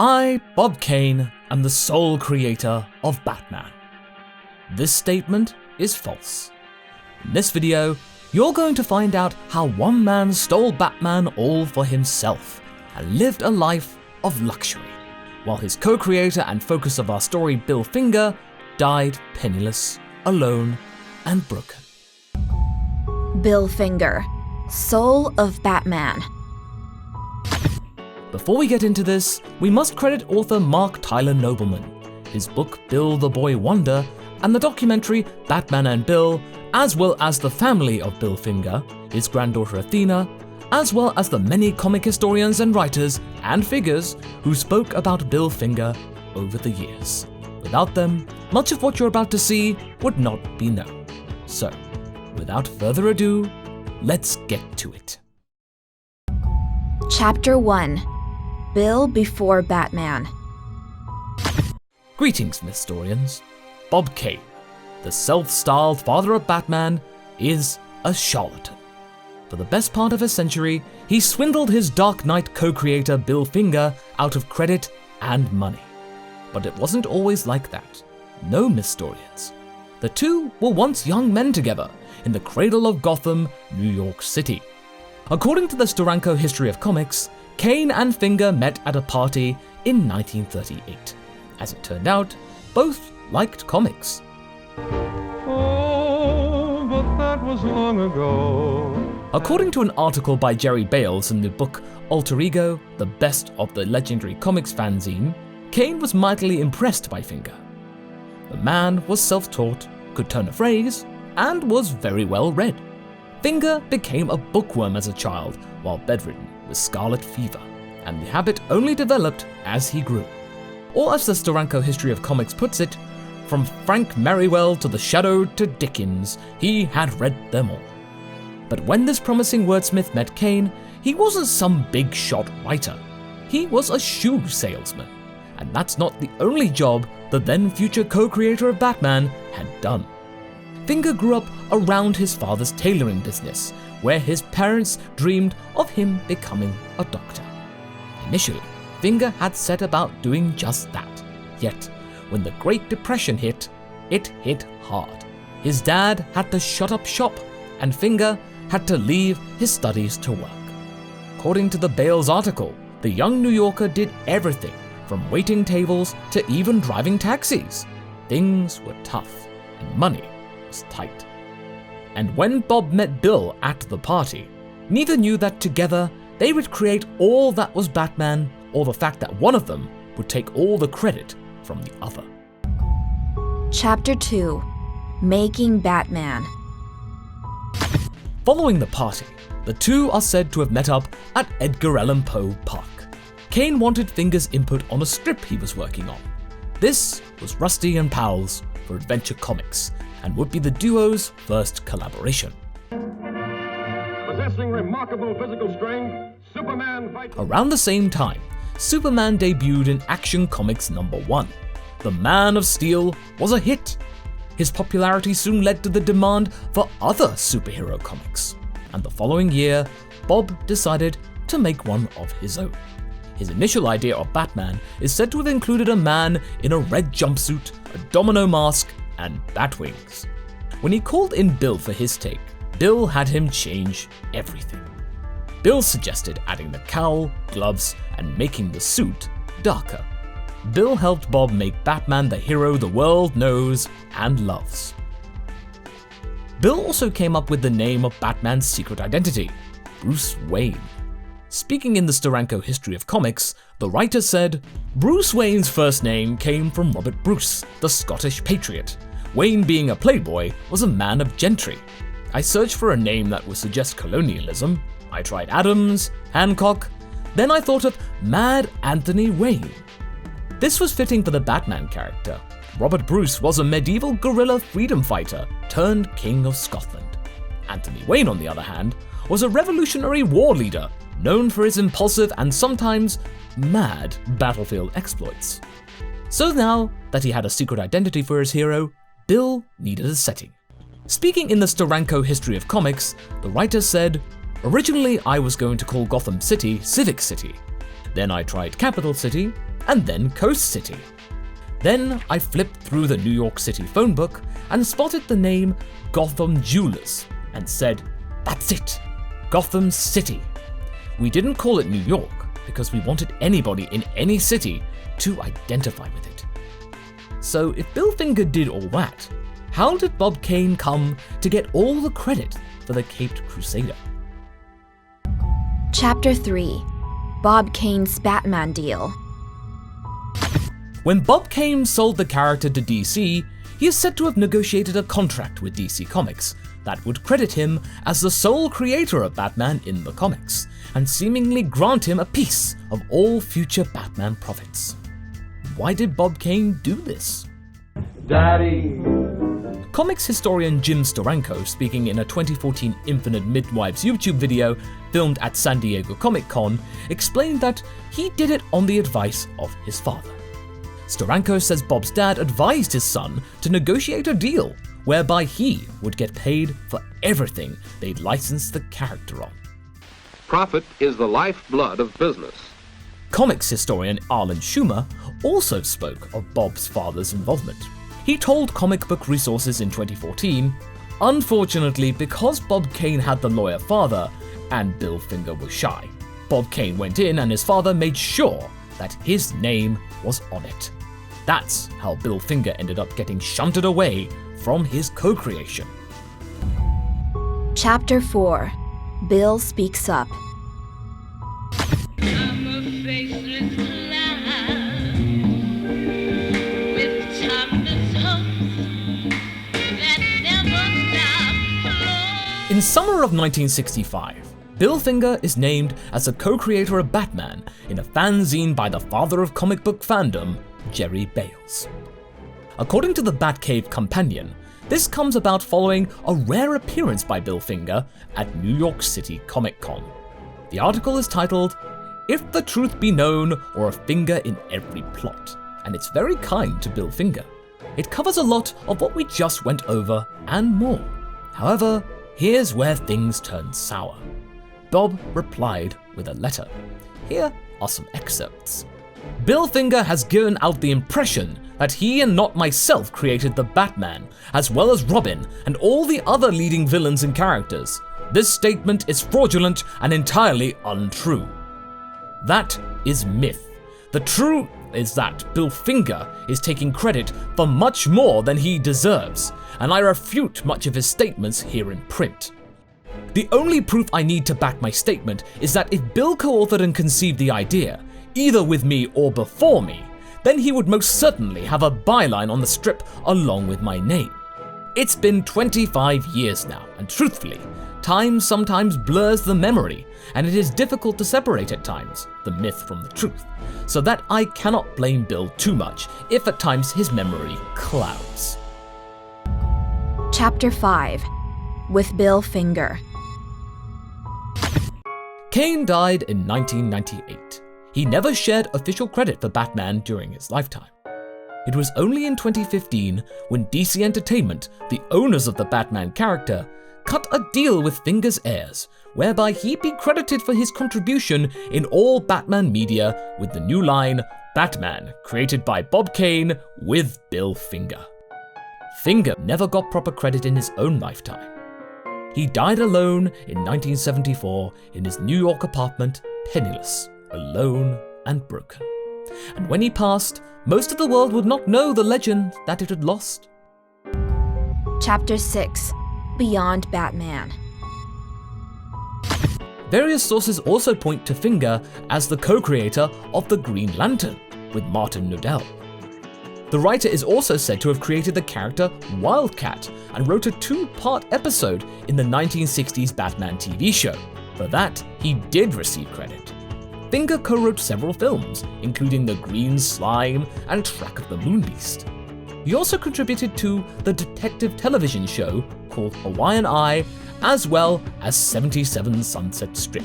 I, Bob Kane, am the sole creator of Batman. This statement is false. In this video, you're going to find out how one man stole Batman all for himself and lived a life of luxury, while his co-creator and focus of our story, Bill Finger, died penniless, alone, and broken. Bill Finger, soul of Batman. Before we get into this, we must credit author Marc Nobleman, his book Bill the Boy Wonder, and the documentary Batman and Bill, as well as the family of Bill Finger, his granddaughter Athena, as well as the many comic historians and writers and figures who spoke about Bill Finger over the years. Without them, much of what you're about to see would not be known. So, without further ado, let's get to it. Chapter 1. Bill before Batman. Greetings, historians. Bob Kane, the self-styled father of Batman, is a charlatan. For the best part of a century, he swindled his Dark Knight co-creator Bill Finger out of credit and money. But it wasn't always like that. No, historians. The two were once young men together in the Cradle of Gotham, New York City. According to the Steranko History of Comics, Kane and Finger met at a party in 1938. As it turned out, both liked comics. Oh, but that was long ago. According to an article by Jerry Bales in the book Alter Ego, the best of the legendary comics fanzine, Kane was mightily impressed by Finger. The man was self-taught, could turn a phrase, and was very well read. Finger became a bookworm as a child while bedridden with scarlet fever, and the habit only developed as he grew. Or as the Steranko History of Comics puts it, from Frank Merriwell to the Shadow to Dickens, he had read them all. But when this promising wordsmith met Kane, he wasn't some big shot writer. He was a shoe salesman, and that's not the only job the then future co-creator of Batman had done. Finger grew up around his father's tailoring business, where his parents dreamed of him becoming a doctor. Initially, Finger had set about doing just that. Yet, when the Great Depression hit, it hit hard. His dad had to shut up shop, and Finger had to leave his studies to work. According to the Bales article, the young New Yorker did everything from waiting tables to even driving taxis. Things were tough, and money was tight. And when Bob met Bill at the party, neither knew that together they would create all that was Batman, or the fact that one of them would take all the credit from the other. Chapter 2. Making Batman. Following the party, the two are said to have met up at Edgar Allan Poe Park. Kane wanted Finger's input on a strip he was working on. This was Rusty and Powell's for Adventure Comics, and would be the duo's first collaboration. Possessing remarkable physical strength, Superman fights. Around the same time, Superman debuted in Action Comics #1. The Man of Steel was a hit. His popularity soon led to the demand for other superhero comics, and the following year, Bob decided to make one of his own. His initial idea of Batman is said to have included a man in a red jumpsuit, a domino mask, and bat wings. When he called in Bill for his take, Bill had him change everything. Bill suggested adding the cowl, gloves, and making the suit darker. Bill helped Bob make Batman the hero the world knows and loves. Bill also came up with the name of Batman's secret identity, Bruce Wayne. Speaking in the Steranko History of Comics, the writer said, Bruce Wayne's first name came from Robert Bruce, the Scottish patriot. Wayne, being a playboy, was a man of gentry. I searched for a name that would suggest colonialism. I tried Adams, Hancock, then I thought of Mad Anthony Wayne. This was fitting for the Batman character. Robert Bruce was a medieval guerrilla freedom fighter turned King of Scotland. Anthony Wayne, on the other hand, was a Revolutionary War leader known for his impulsive and sometimes mad battlefield exploits. So now that he had a secret identity for his hero, Bill needed a setting. Speaking in the Steranko History of Comics, the writer said, Originally I was going to call Gotham City Civic City. Then I tried Capital City, and then Coast City. Then I flipped through the New York City phone book and spotted the name Gotham Jewelers and said, "That's it, Gotham City." We didn't call it New York because we wanted anybody in any city to identify with it. So if Bill Finger did all that, how did Bob Kane come to get all the credit for the Caped Crusader? Chapter 3. Bob Kane's Batman Deal. When Bob Kane sold the character to DC, he is said to have negotiated a contract with DC Comics that would credit him as the sole creator of Batman in the comics, and seemingly grant him a piece of all future Batman profits. Why did Bob Kane do this? Daddy. Comics historian Jim Steranko, speaking in a 2014 Infinite Midwives YouTube video filmed at San Diego Comic-Con, explained that he did it on the advice of his father. Steranko says Bob's dad advised his son to negotiate a deal whereby he would get paid for everything they'd licensed the character on. Profit is the lifeblood of business. Comics historian Arlen Schumer also spoke of Bob's father's involvement. He told Comic Book Resources in 2014, "Unfortunately, because Bob Kane had the lawyer father and Bill Finger was shy, Bob Kane went in and his father made sure that his name was on it. That's how Bill Finger ended up getting shunted away from his co-creation." Chapter 4. Bill Speaks Up. I'm a faceless clown with timeless hopes that never stop flowing. In summer of 1965, Bill Finger is named as a co-creator of Batman in a fanzine by the father of comic book fandom, Jerry Bales. According to the Batcave Companion, this comes about following a rare appearance by Bill Finger at New York City Comic Con. The article is titled, "If the Truth Be Known or a Finger in Every Plot," and it's very kind to Bill Finger. It covers a lot of what we just went over and more. However, here's where things turn sour. Bob replied with a letter. Here are some excerpts. "Bill Finger has given out the impression that he and not myself created the Batman, as well as Robin and all the other leading villains and characters. This statement is fraudulent and entirely untrue. That is myth. The truth is that Bill Finger is taking credit for much more than he deserves, and I refute much of his statements here in print. The only proof I need to back my statement is that if Bill co-authored and conceived the idea, either with me or before me, then he would most certainly have a byline on the strip along with my name. It's been 25 years now, and truthfully, time sometimes blurs the memory, and it is difficult to separate at times the myth from the truth, so that I cannot blame Bill too much if at times his memory clouds." Chapter 5. With Bill Finger. Kane died in 1998. He never shared official credit for Batman during his lifetime. It was only in 2015 when DC Entertainment, the owners of the Batman character, cut a deal with Finger's heirs, whereby he'd be credited for his contribution in all Batman media with the new line, "Batman, created by Bob Kane with Bill Finger." Finger never got proper credit in his own lifetime. He died alone in 1974 in his New York apartment, penniless, alone and broken. And when he passed, most of the world would not know the legend that it had lost. Chapter 6. Beyond Batman. Various sources also point to Finger as the co-creator of the Green Lantern with Martin Nodell. The writer is also said to have created the character Wildcat and wrote a 2-part episode in the 1960s Batman TV show. For that, he did receive credit. Finger co-wrote several films, including The Green Slime and Track of the Moonbeast. He also contributed to the detective television show called Hawaiian Eye, as well as 77 Sunset Strip.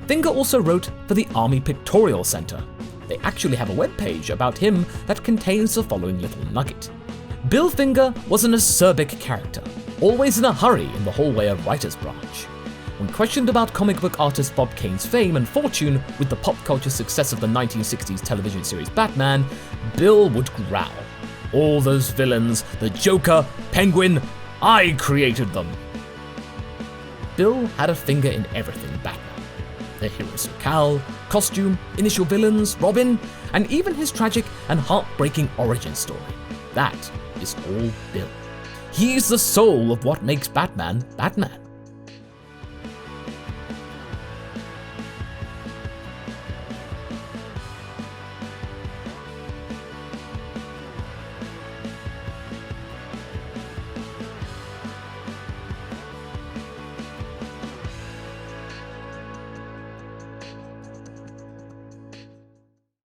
Finger also wrote for the Army Pictorial Center. They actually have a webpage about him that contains the following little nugget. Bill Finger was an acerbic character, always in a hurry in the hallway of writer's branch. When questioned about comic book artist Bob Kane's fame and fortune with the pop culture success of the 1960s television series Batman, Bill would growl. "All those villains, the Joker, Penguin, I created them." Bill had a finger in everything Batman. The hero's locale, costume, initial villains, Robin, and even his tragic and heartbreaking origin story. That is all Bill. He's the soul of what makes Batman, Batman.